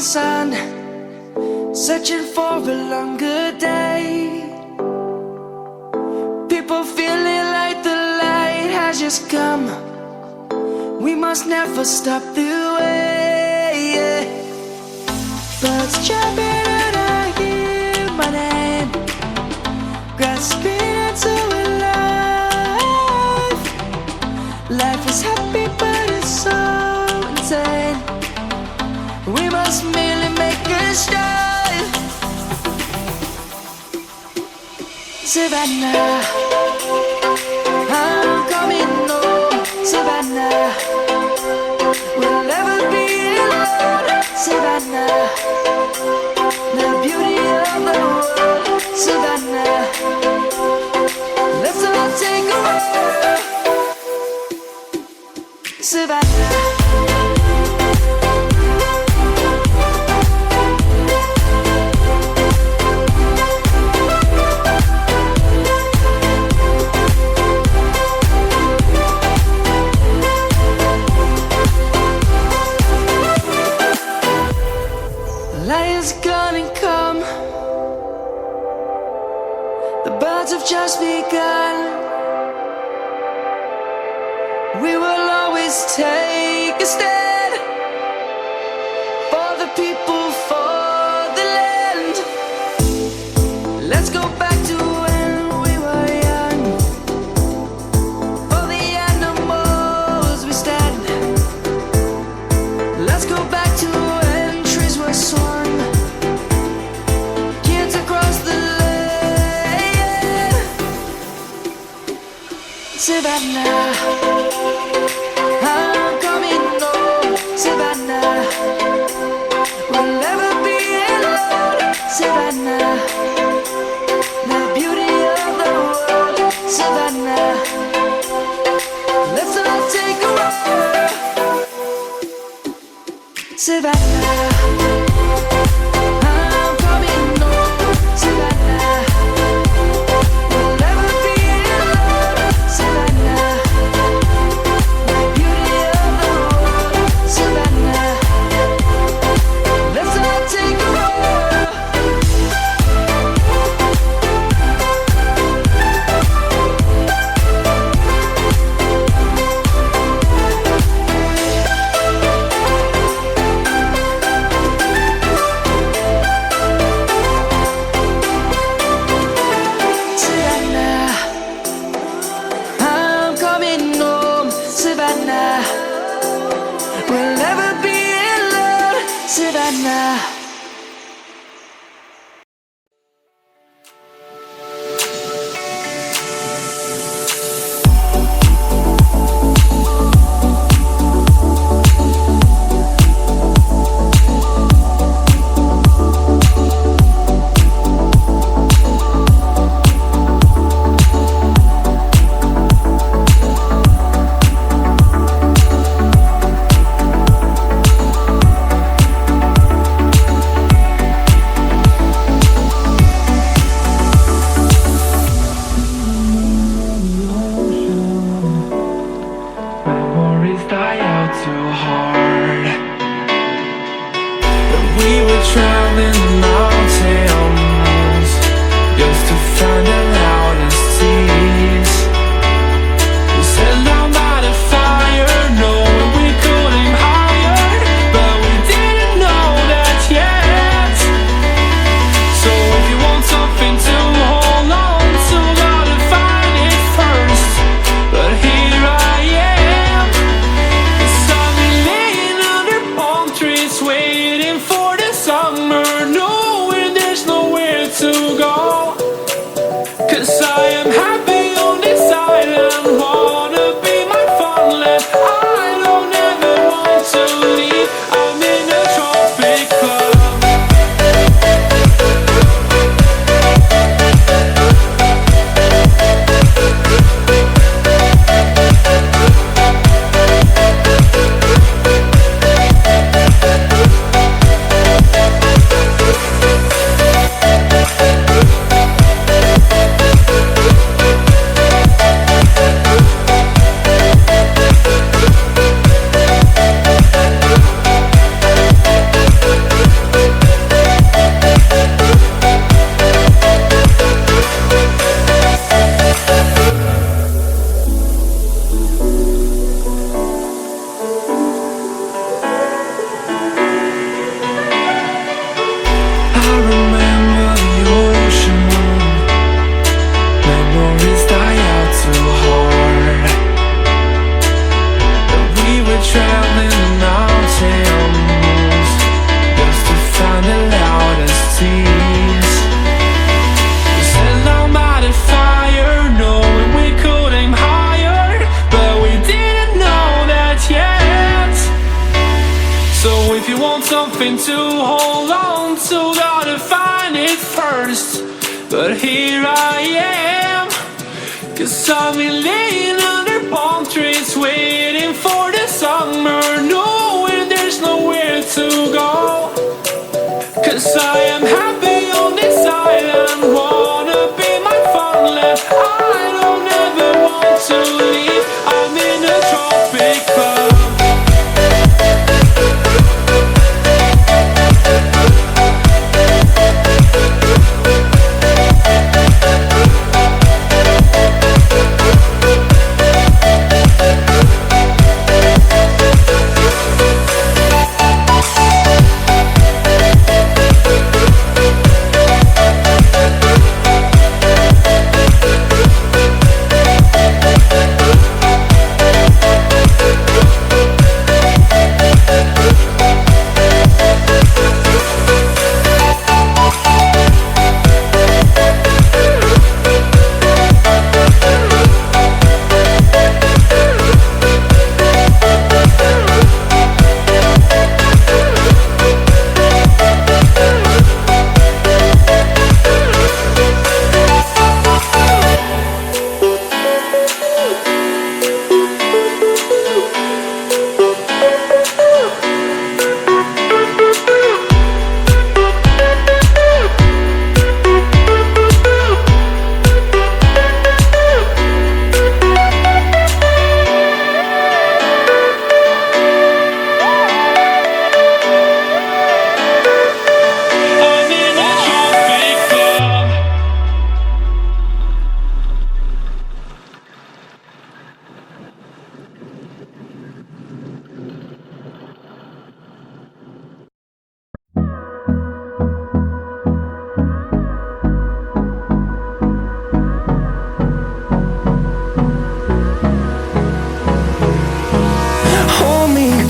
sun, searching for a longer day. People feeling like the light has just come. We must never stop the way. Birds jumping and I hear my name, grasping into a life. Life is happy but it's so insane. We must merely make a start. Savannah, I'm coming home. Savannah, we'll never be alone. Savannah, the beauty of the world. Savannah, let's all take a walk. Savannah. Lion's gonna come. The birds have just begun. We will always take a stand for the people, for the land. Let's go back to when we were young. For the animals we stand. Let's go back to when trees were swung. Kids across the land. Savannah, I'm coming home. Savannah, we'll never be alone. Savannah, the beauty of the world. Savannah, let's all take a walk. Savannah, I'm coming home. Savannah, we'll never be alone. Savannah, the beauty of the world. Savannah, let's all take a walk. hoping to hold on to, gotta find it first. But here I am, 'cause I've been laying under palm trees, waiting for the summer, knowing there's nowhere to go. 'Cause I am happy on this island, wanna be my farmland. I don't ever want to leave, I'm in a tropic club.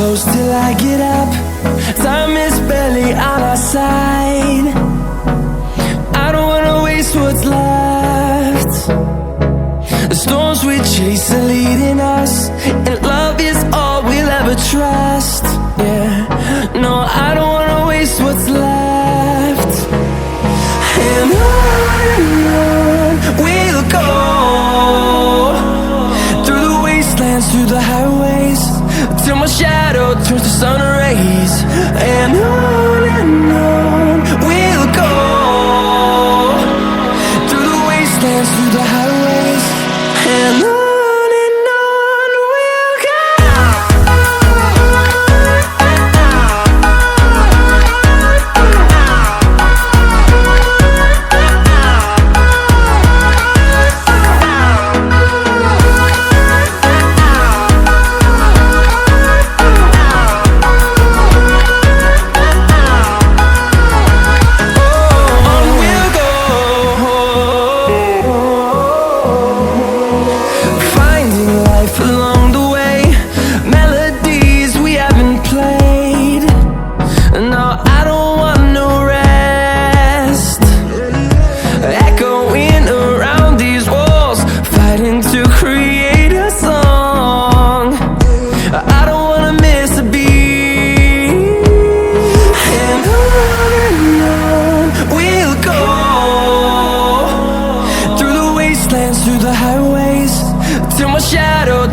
Close till I get up, time is barely on our side. I don't wanna waste what's left. The storms we chase are leading us, and love is all we'll ever trust. Yeah, no, I don't wanna waste what's left. And on we'll go, through the wastelands, through the highways, till my shadow turns to sun rays. And on we'll go, through the wastelands, through the highways, and on we'll go.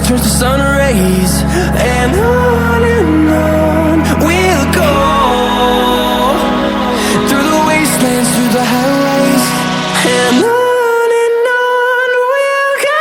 Turns to sun rays, and on we'll go, through the wastelands, through the highways, and on we'll go.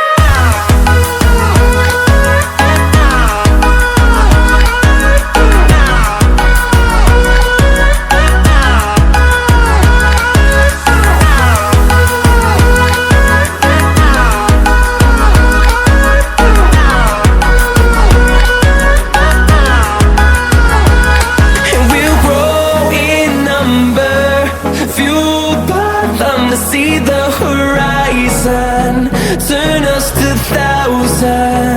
See the horizon, turn us to thousands.